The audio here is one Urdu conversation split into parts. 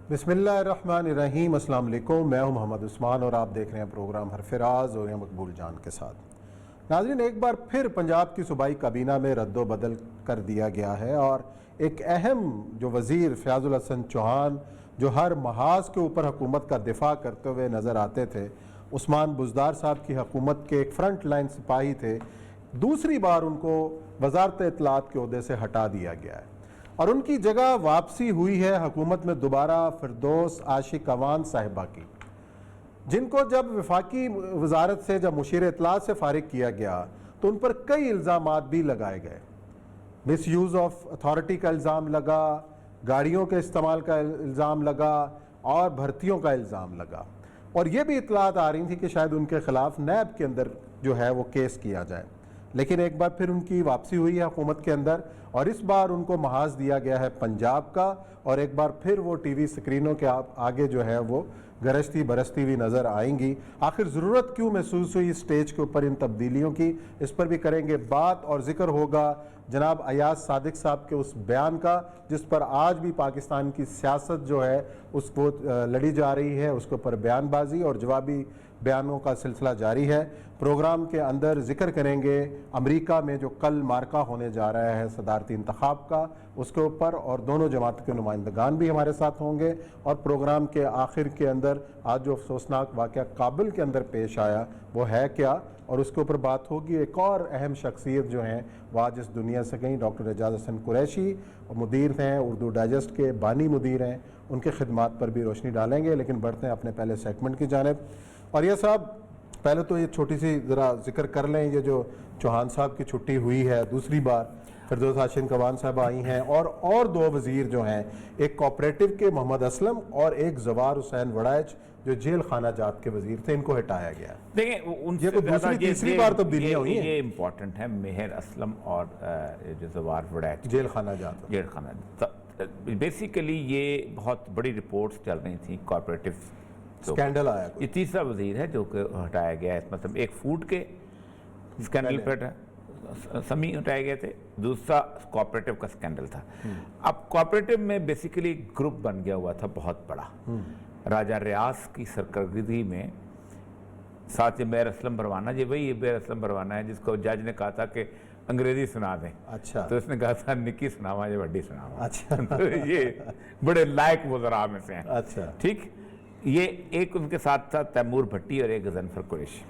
بسم اللہ الرحمن الرحیم۔ السلام علیکم، میں ہوں محمد عثمان اور آپ دیکھ رہے ہیں پروگرام حرف راز اور مقبول جان کے ساتھ۔ ناظرین، ایک بار پھر پنجاب کی صوبائی کابینہ میں رد و بدل کر دیا گیا ہے اور ایک اہم جو وزیر فیاض الحسن چوہان جو ہر محاذ کے اوپر حکومت کا دفاع کرتے ہوئے نظر آتے تھے، عثمان بزدار صاحب کی حکومت کے ایک فرنٹ لائن سپاہی تھے، دوسری بار ان کو وزارت اطلاعات کے عہدے سے ہٹا دیا گیا ہے اور ان کی جگہ واپسی ہوئی ہے حکومت میں دوبارہ فردوس عاشق اوان صاحبہ کی، جن کو جب وفاقی وزارت سے جب مشیر اطلاعات سے فارغ کیا گیا تو ان پر کئی الزامات بھی لگائے گئے۔ مس یوز آف اتھارٹی کا الزام لگا، گاڑیوں کے استعمال کا الزام لگا اور بھرتیوں کا الزام لگا، اور یہ بھی اطلاعات آ رہی تھی کہ شاید ان کے خلاف نیب کے اندر جو ہے وہ کیس کیا جائے، لیکن ایک بار پھر ان کی واپسی ہوئی ہے حکومت کے اندر اور اس بار ان کو محاذ دیا گیا ہے پنجاب کا، اور ایک بار پھر وہ ٹی وی سکرینوں کے آگے جو ہے وہ گرجتی برستی ہوئی نظر آئیں گی۔ آخر ضرورت کیوں محسوس ہوئی اسٹیج کے اوپر ان تبدیلیوں کی، اس پر بھی کریں گے بات، اور ذکر ہوگا جناب ایاز صادق صاحب کے اس بیان کا جس پر آج بھی پاکستان کی سیاست جو ہے اس کو لڑی جا رہی ہے، اس کے اوپر بیان بازی اور جوابی بیانوں کا سلسلہ جاری ہے۔ پروگرام کے اندر ذکر کریں گے امریکہ میں جو کل مارکا ہونے جا رہا ہے صدارتی انتخاب کا، اس کے اوپر، اور دونوں جماعت کے نمائندگان بھی ہمارے ساتھ ہوں گے، اور پروگرام کے آخر کے اندر آج جو افسوسناک واقعہ کابل کے اندر پیش آیا وہ ہے کیا، اور اس کے اوپر بات ہوگی۔ ایک اور اہم شخصیت جو ہیں وہ آج اس دنیا سے گئیں، ڈاکٹر اعجاز حسن قریشی، مدیر ہیں اردو ڈائجسٹ کے، بانی مدیر ہیں، ان کے خدمات پر بھی روشنی ڈالیں گے، لیکن بڑھتے ہیں اپنے پہلے سیگمنٹ کی جانب۔ اور یہ صاحب پہلے تو یہ چھوٹی سی ذرا ذکر کر لیں، یہ جو چوہان صاحب کی چھٹی ہوئی ہے دوسری بار، فردوس عاشق اوان صاحب آئی ہیں، اور دو وزیر جو ہیں، ایک کوآپریٹو کے محمد اسلم اور ایک زوار حسین وڑائچ جو جیل خانہ جات کے وزیر تھے، ان کو ہٹایا گیا۔ دیکھیں ان سے تیسری بار تبدیلیاں ہوئی ہیں، یہ امپورٹنٹ ہے، مہر اسلم اور جو زوار وڑائچ جیل خانہ جات، جیل خانہ بیسیکلی یہ بہت بڑی رپورٹس چل رہی تھیں کوآپریٹو، سکینڈل آیا۔ یہ تیسرا وزیر ہے جو کہ ہٹایا گیا ہے، مطلب ایک فوڈ کے سکینڈل پر سمی ہٹائے گئے تھے، دوسرا کوآپریٹو کا سکینڈل تھا۔ اب کوآپریٹو میں بیسیکلی گروپ بن گیا ہوا تھا بہت بڑا، راجہ ریاض کی سرکردگی میں، ساتھ یہ مہر اسلم پروانہ، یہ وہی مہر اسلم پروانہ ہے جس کو جج نے کہا تھا کہ انگریزی سنا دیں، اچھا، تو اس نے کہا تھا نکی سناوا یا وڈی سناوا، اچھا، یہ بڑے لائق وزراء میں سے ہیں، اچھا، ٹھیک۔ یہ ایک ان کے ساتھ تھا تیمور بھٹی اور ایک غضنفر قریشی۔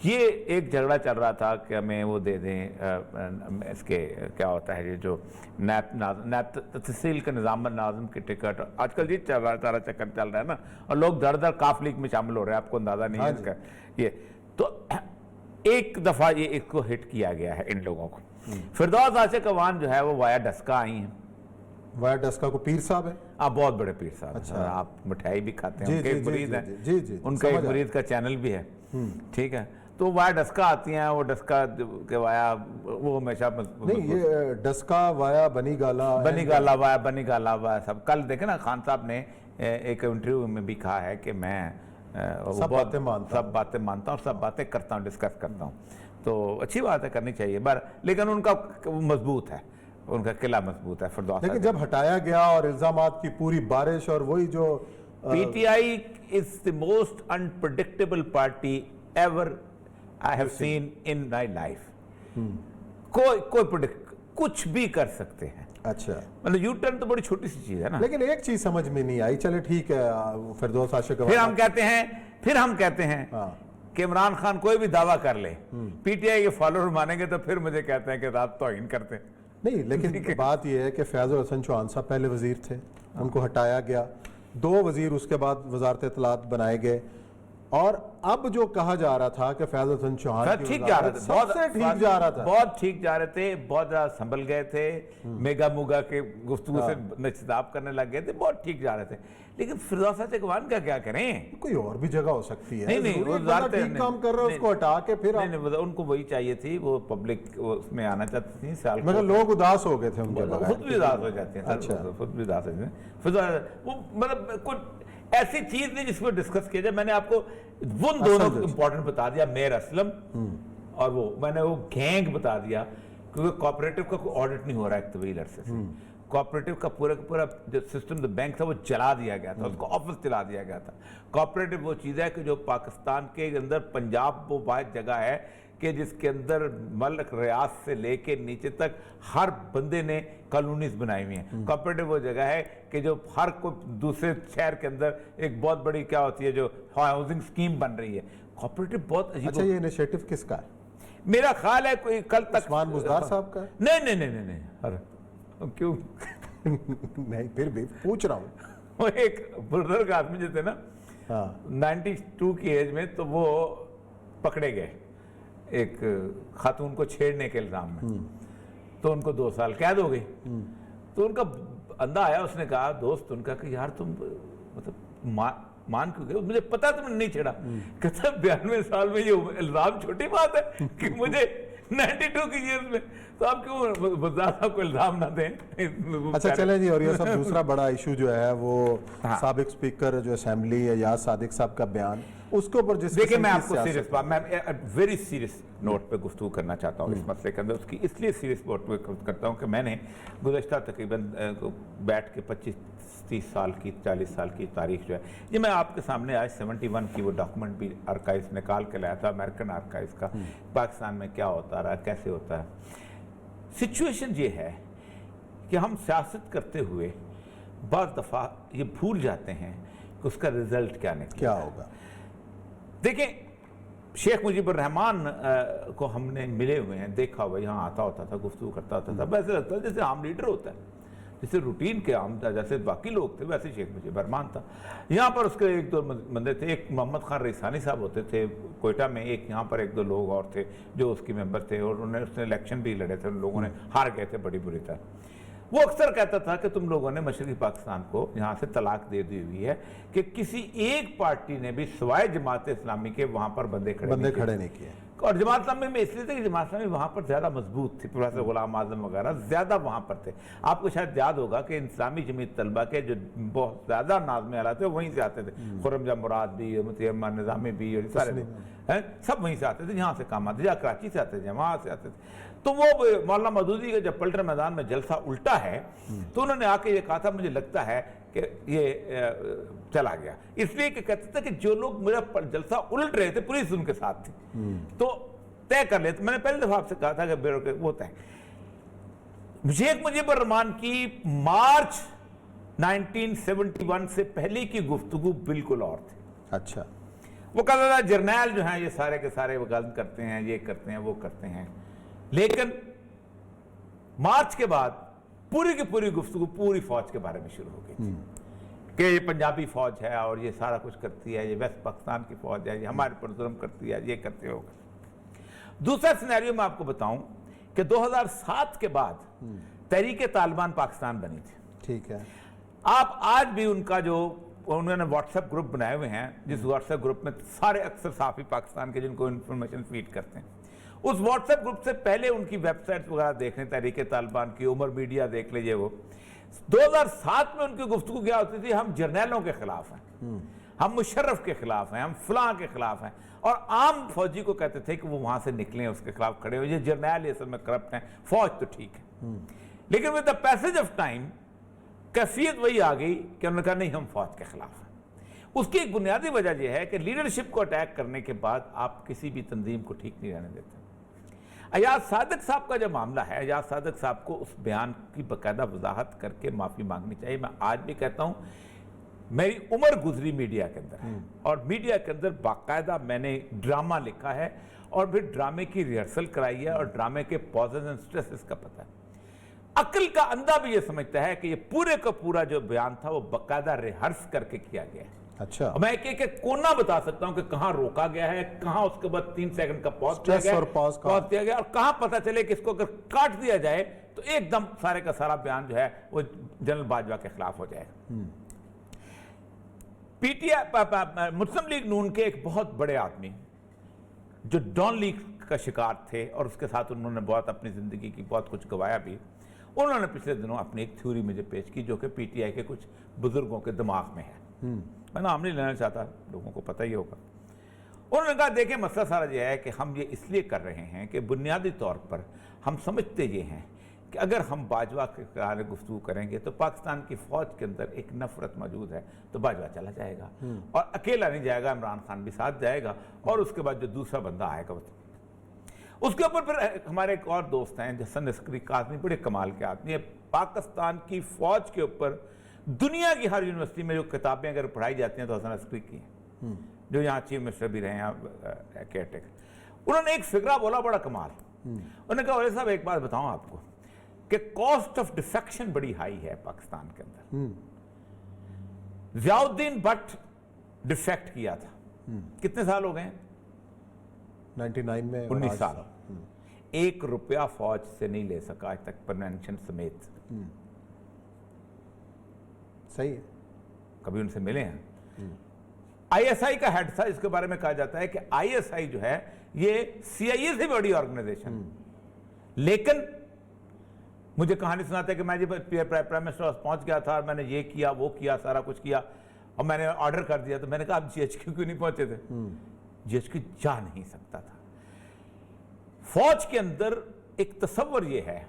یہ ایک جھگڑا چل رہا تھا کہ ہمیں وہ دے دیں، اس کے کیا ہوتا ہے یہ جو نیب تحصیل کا نظام ناظم کی ٹکٹ، آج کل یہ چل رہا ہے، سارا چکر چل رہا ہے نا، اور لوگ در در کاف لیگ میں شامل ہو رہے ہیں، آپ کو اندازہ نہیں ہے اس کا۔ یہ تو ایک دفعہ یہ ایک کو ہٹ کیا گیا ہے ان لوگوں کو۔ فردوس عاشق اوان جو ہے وہ وایا ڈسکا آئی ہیں۔ وایا ڈسکا کو پیر صاحب ہیں؟ آپ بہت بڑے پیر صاحب ہیں، آپ مٹھائی بھی کھاتے ہیں، ان کے ایک مرید ہیں، ان کا ایک مرید کا چینل بھی ہے، ٹھیک ہے۔ تو وایا ڈسکا آتی ہیں، وہ ڈسکا کے وایا وہ ہمیشہ نہیں، یہ ڈسکا وایا بنی گالا، بنی گالا وایا، بنی گالا وایا سب۔ کل دیکھیں نا خان صاحب نے ایک انٹرویو میں بھی کہا ہے کہ میں سب باتیں مانتا ہوں، سب باتیں کرتا ہوں، ڈسکس کرتا ہوں، تو اچھی بات ہے، کرنی چاہیے، لیکن ان کا مضبوط ہے، ان کا قلعہ مضبوط ہے فردوس۔ لیکن جب ہٹایا گیا اور الزامات کی پوری بارش، اور وہی جو P T I is the most unpredictable party ever I have seen in my life۔ کوئی کچھ بھی کر سکتے ہیں، اچھا، مطلب یو ٹرن تو بڑی چھوٹی سی چیز ہے نا۔ لیکن ایک چیز سمجھ میں نہیں آئی، چلے ٹھیک ہے، فردوس عاشق پھر ہم کہتے ہیں کہ عمران خان کوئی بھی دعویٰ کر لے، پی ٹی آئی کے فالوور مانیں گے تو پھر مجھے کہتے ہیں کہ آپ توہین کرتے ہیں۔ نہیں، لیکن بات یہ ہے کہ فیاض الحسن چوہان صاحب پہلے وزیر تھے، ان کو ہٹایا گیا، دو وزیر اس کے بعد وزارت اطلاعات بنائے گئے، اور اب جو کہا جا رہا تھا کہ فیاض الحسن چوہان ٹھیک جا رہا تھا، بہت ٹھیک جا رہے تھے، بہت زیادہ سنبھل گئے تھے، میگا موگا کے گفتگو سے نچتاب کرنے لگ گئے تھے، بہت ٹھیک جا رہے تھے، لیکن فردوس عاشق اوان کا کیا کریں؟ کوئی اور بھی جگہ ہو سکتی ہے، نہیں، وہ ٹھیک کام کر رہا ہے اس کو ہٹا کے پھر ان کو وہی چاہیے تھی، وہ پبلک اس میں آنا چاہتی تھی، سال مگر لوگ اداس ہو گئے تھے، ان کے خود بھی اداس ہو جاتے ہیں، خود بھی اداس ہو جاتے ہیں، وہ مطلب کوئی ایسی چیز نہیں جس کو ڈسکس کیا جائے۔ میں نے آپ کو ان دونوں امپورٹنٹ بتا دیا، مہر اسلم اور وہ میں نے وہ گینگ بتا دیا، کیونکہ کوآپریٹو کا کوئی آڈٹ نہیں ہو رہا ایک طویل عرصے سے، کوآپریٹو کا پورا جو سسٹم بینک تھا وہ جلا دیا گیا تھا, اس کو آفس جلا دیا گیا تھا. کوآپریٹو وہ چیز ہے کہ جو پاکستان کے اندر پنجاب وہ واحد جگہ ہے کہ جس کے اندر ملک ریاض سے لے کے نیچے تک ہر بندے نے کالونیز بنائی ہوئی ہیں. کوآپریٹو وہ جگہ ہے کہ جو ہر کوئی دوسرے شہر کے اندر ایک بہت بڑی کیا ہوتی ہے جو ہاؤسنگ اسکیم بن رہی ہے. کوآپریٹو بہت عجیب. اچھا, یہ انیشیٹو کس کا ہے؟ میرا خیال ہے کوئی کل تک عثمان بزدار صاحب کا ہے؟ نہیں کیوں نہیں, پھر بھی پوچھ رہا ہوں. وہ ایک بزرگ آدمی جو تھے نا, 92 کی ایج میں, تو وہ پکڑے گئے ایک خاتون کو چھیڑنے کے الزام میں, تو ان کو 2 سال قید ہو گئی. تو ان کا اندھا آیا, اس نے کہا دوست ان کا کہ یار تم مطلب مان کیوں گئے؟ مجھے پتا تم نے نہیں چھیڑا. کہتا 92 سال میں یہ الزام چھوٹی بات ہے کہ مجھے 92 کی ایج میں, تو آپ کیوں بزدار صاحب کو الزام نہ دیں. اچھا چلیں جی, اور یہ سب دوسرا بڑا ایشو جو ہے وہ سابق اسپیکر جو اسمبلی ایاز صادق صاحب کا بیان, اس کے اوپر جس دیکھیں میں آپ کو سیریس بات, میں ویری سیریس نوٹ پہ گفتگو کرنا چاہتا ہوں اس مسئلے کے اندر. اس کی اس لیے سیریس نوٹ پہ کرتا ہوں کہ میں نے گزشتہ تقریباً بیٹھ کے 25-30 سال کی 40 سال کی تاریخ جو ہے یہ میں آپ کے سامنے آج 71 کی وہ ڈاکومنٹ بھی آرکائیوز نکال کے لایا تھا, امریکن آرکائیوز کا, پاکستان میں کیا ہوتا رہا, کیسے ہوتا ہے. سچویشن یہ ہے کہ ہم سیاست کرتے ہوئے بعض دفعہ یہ بھول جاتے ہیں کہ اس کا رزلٹ کیا ہوگا. دیکھیں شیخ مجیب الرحمان کو ہم نے ملے ہوئے ہیں, دیکھا ہوا, یہاں آتا ہوتا تھا, گفتگو کرتا ہوتا تھا, ویسے لگتا ہے جیسے عام لیڈر ہوتا ہے, جیسے روٹین کے عام تھا, جیسے باقی لوگ تھے ویسے شیخ مجیب الرحمان تھا. یہاں پر اس کے 1-2 بندے تھے, ایک محمد خان ریسانی صاحب ہوتے تھے کوئٹہ میں, ایک یہاں پر 1-2 لوگ اور تھے جو اس کی ممبر تھے, اور اس نے الیکشن بھی لڑے تھے, ان لوگوں نے ہار گئے تھے بڑی بری طرح. وہ اکثر کہتا تھا کہ تم لوگوں نے مشرقی پاکستان کو یہاں سے طلاق دے دی ہوئی ہے کہ کسی ایک پارٹی نے بھی سوائے جماعت اسلامی کے وہاں پر بندے کھڑے نہیں کیے. اور جماعت اسلامی میں اس لیے تھے کہ جماعت اسلامی وہاں پر زیادہ مضبوط تھی, پروفیسر غلام اعظم وغیرہ زیادہ وہاں پر تھے. آپ کو شاید یاد ہوگا کہ اسلامی جمعیت طلبہ کے جو بہت زیادہ نازم آلات تھے وہیں سے آتے تھے, خرم جا مراد بھی, متی امان نظامی بھی, اور سارے سب وہیں سے آتے تھے, یہاں سے کام آتے تھے, یا کراچی سے آتے تھے, وہاں سے آتے تھے. تو وہ مولانا مودودی کا جب پلٹن میدان میں جلسہ الٹا ہے تو انہوں نے آ کے یہ کہا تھا مجھے لگتا ہے کہ یہ چلا گیا, اس لیے کہ کہتے تھے کہ جو لوگ میرا جلسہ الٹ رہے تھے پولیس ان کے ساتھ تھی, تو طے کر لیتے. میں نے پہلے دفعہ آپ سے کہا تھا کہ بیرو کے وہ طے. شیخ مجیب الرحمان کی مارچ 1971 سے پہلے کی گفتگو بالکل اور تھی. اچھا, وہ کہتا تھا جرنیل جو ہیں یہ سارے کے سارے غلط کرتے ہیں, یہ کرتے ہیں, وہ کرتے ہیں. لیکن مارچ کے بعد پوری کی پوری گفتگو پوری فوج کے بارے میں شروع ہو گئی تھی کہ یہ پنجابی فوج ہے اور یہ سارا کچھ کرتی ہے, یہ ویسٹ پاکستان کی فوج ہے, یہ ہمارے پر ظلم کرتی ہے, یہ کرتے ہوگا. دوسرا سینیریو میں آپ کو بتاؤں کہ 2007 کے بعد تحریک طالبان پاکستان بنی تھی. ٹھیک ہے, آپ آج بھی ان کا جو انہوں نے واٹس ایپ گروپ بنائے ہوئے ہیں, جس واٹس ایپ گروپ میں سارے اکثر صحافی پاکستان کے جن کو انفارمیشن فیڈ کرتے ہیں, اس واٹس ایپ گروپ سے پہلے ان کی ویب سائٹ وغیرہ دیکھ لیں, تحریک طالبان کی, عمر میڈیا دیکھ لیجئے. وہ 2007 میں ان کی گفتگو کیا ہوتی تھی, ہم جرنیلوں کے خلاف ہیں, ہم مشرف کے خلاف ہیں, ہم فلاں کے خلاف ہیں, اور عام فوجی کو کہتے تھے کہ وہ وہاں سے نکلیں, اس کے خلاف کھڑے ہو, یہ جرنیل یہ اصل میں کرپٹ ہیں, فوج تو ٹھیک ہے. لیکن with the passage of time کیفیت وہی آ گئی کہ انہوں نے کہا نہیں ہم فوج کے خلاف ہیں. اس کی ایک بنیادی وجہ یہ ہے کہ لیڈرشپ کو اٹیک کرنے کے بعد آپ کسی بھی تنظیم کو ٹھیک نہیں رہنے دیتے. ایاز صادق صاحب کا جو معاملہ ہے, ایاز صادق صاحب کو اس بیان کی باقاعدہ وضاحت کر کے معافی مانگنی چاہیے. میں آج بھی کہتا ہوں میری عمر گزری میڈیا کے اندر ہے, اور میڈیا کے اندر باقاعدہ میں نے ڈرامہ لکھا ہے, اور پھر ڈرامے کی ریہرسل کرائی ہے, اور ڈرامے کے پازز اینڈ سٹریسز کا پتہ ہے. عقل کا اندھا بھی یہ سمجھتا ہے کہ یہ پورے کا پورا جو بیان تھا وہ باقاعدہ ریہرس کر کے کیا گیا ہے. اچھا, میں ایک کونا بتا سکتا ہوں کہ کہاں روکا گیا ہے, کہاں اس کے بعد 3 سیکنڈ کا پاز دیا گیا, اور کہاں پتہ چلے کہ اس کو اگر کاٹ دیا جائے تو ایک دم سارے کا سارا بیان جو ہے وہ جنرل باجوہ کے خلاف ہو جائے گا. P T I Muslim league نون کے ایک بہت بڑے آدمی جو ڈان لیگ کا شکار تھے, اور اس کے ساتھ انہوں نے بہت اپنی زندگی کی بہت کچھ گوایا بھی, انہوں نے پچھلے دنوں اپنی ایک تھیوری مجھے پیش کی جو کہ پی ٹی آئی کے کچھ بزرگوں کے دماغ میں ہے. میں نام نہیں لینا چاہتا, لوگوں کو پتہ ہی ہوگا. انہوں نے کہا دیکھیں مسئلہ سارا یہ ہے کہ ہم یہ اس لیے کر رہے ہیں کہ بنیادی طور پر ہم سمجھتے یہ ہیں کہ اگر ہم باجوہ کے خلاف گفتگو کریں گے تو پاکستان کی فوج کے اندر ایک نفرت موجود ہے، تو باجوہ چلا جائے گا اور اکیلا نہیں جائے گا، عمران خان بھی ساتھ جائے گا، اور اس کے بعد جو دوسرا بندہ آئے گا اس کے اوپر پھر ہمارے ایک اور دوست ہیں حسن عسکری کاظمی، بڑے کمال کے آدمی ہے، پاکستان کی فوج کے اوپر دنیا کی ہر یونیورسٹی میں جو کتابیں اگر پڑھائی جاتی ہیں تو حسن عسکری کی ہیں، جو یہاں چیف منسٹر بھی رہے ہیں کیئر ٹیکر۔ انہوں نے ایک فقرہ بولا بڑا کمال، انہوں نے کہا علیہ صاحب ایک بات بتاؤں آپ کو کہ کاسٹ آف ڈیفیکشن بڑی ہائی ہے پاکستان کے اندر۔ ضیاء الدین بٹ ڈیفیکٹ کیا تھا، کتنے سال ہو گئے؟ 99 میں 19 سال۔ 1 روپیہ فوج سے نہیں لے سکا آج تک پرمینشن سمیت۔ صحیح ہے، کبھی ان سے ملے ہیں؟ آئی ایس آئی کا ہیڈ تھا، اس کے بارے میں کہا جاتا ہے کہ آئی ایس آئی جو ہے یہ سی آئی اے سے بڑی آرگنائزیشن، لیکن مجھے کہانی سناتے ہیں کہ میں جب پرائم منسٹر پہنچ گیا تھا اور میں نے یہ کیا وہ کیا سارا کچھ کیا اور میں نے آرڈر کر دیا، تو میں نے کہا آپ جی ایچ کیو کیوں نہیں پہنچے تھے؟ جی ایچ کیو جا نہیں سکتا تھا۔ فوج کے اندر ایک تصور یہ ہے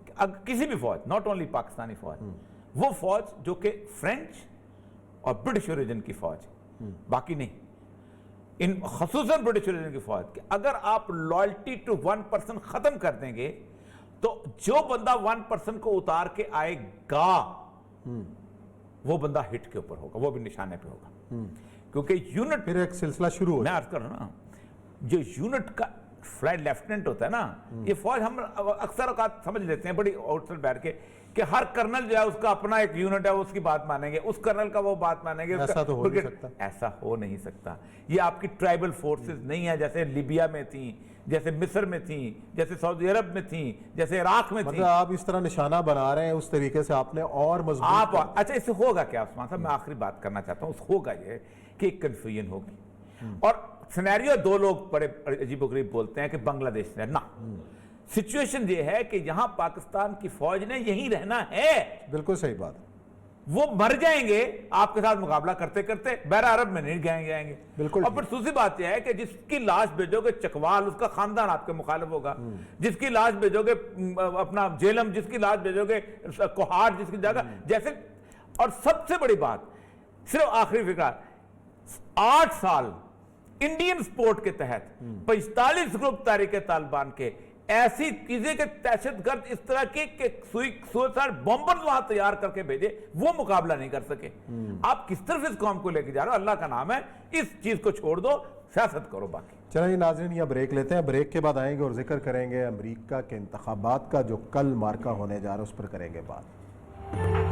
کہ کسی بھی فوج، ناٹ اونلی پاکستانی فوج، وہ فوج جو کہ فرینچ اور برٹش اوریجن کی فوج، باقی نہیں، ان خصوصاً برٹش اوریجن کی فوج، کہ اگر آپ لائلٹی ٹو 1% ختم کر دیں گے تو جو بندہ 1% کو اتار کے آئے گا وہ بندہ ہٹ کے اوپر ہوگا، وہ بھی نشانے پہ ہوگا، کیونکہ یونٹ پھر ایک سلسلہ شروع ہو میں عرض کر رہا ہوں نا، جو یونٹ کا فلائٹ لیفٹیننٹ ہوتا ہے نا، یہ فوج ہم اکثر اوقات سمجھ لیتے ہیں بڑی آؤٹ سائڈ بیٹھ کے کہ ہر کرنل جو ہے اس کا اپنا ایک یونٹ ہے، اس کی بات مانیں گے، اس کرنل کا وہ بات مانیں گے، ایسا تو ہو نہیں سکتا۔ ایسا ہو نہیں سکتا۔ یہ آپ کی ٹرائبل فورسز نہیں ہیں جیسے لیبیا میں تھیں، جیسے مصر میں تھیں، جیسے سعودی عرب میں تھیں، جیسے عراق میں تھیں۔ مطلب آپ اس طرح نشانہ بنا رہے ہیں، اس طریقے سے آپ نے اور مضبوط اچھا اس سے ہوگا کیا عثمان صاحب؟ میں آخری بات کرنا چاہتا ہوں، اس ہوگا یہ کہ ایک کنفیوژن ہوگی، اور سینیریو دو لوگ بڑے عجیب و غریب بولتے ہیں کہ بنگلہ دیش میں نہ، سچویشن یہ ہے کہ یہاں پاکستان کی فوج نے یہیں رہنا ہے۔ بالکل صحیح بات، وہ مر جائیں گے آپ کے ساتھ مقابلہ کرتے کرتے، بحر عرب میں نہیں جائیں گے۔ بالکل۔ اور پھر دوسری بات یہ ہے کہ جس کی لاش بھیجو گے چکوال، اس کا خاندان آپ کے مخالف ہوگا، جس کی لاش بھیجو گے اپنا جیلم، جس کی لاش بھیجو گے کوہاڑ، جس کی جگہ جیسے۔ اور سب سے بڑی بات، صرف آخری فکرہ، 8 سال انڈین سپورٹ کے تحت 45 گروپ تحریک طالبان کے ایسی چیزیں کہ دہشت گرد اس طرح کی کہ سوئسائڈ بمبرز وہاں تیار کر کے بھیجے، وہ مقابلہ نہیں کر سکے۔ آپ کس طرف اس قوم کو لے کے جا رہے ہو؟ اللہ کا نام ہے، اس چیز کو چھوڑ دو، سیاست کرو باقی۔ چلیں ناظرین، یہ بریک لیتے ہیں، بریک کے بعد آئیں گے اور ذکر کریں گے امریکہ کے انتخابات کا جو کل مارکہ ہونے جا رہا ہے، اس پر کریں گے بات۔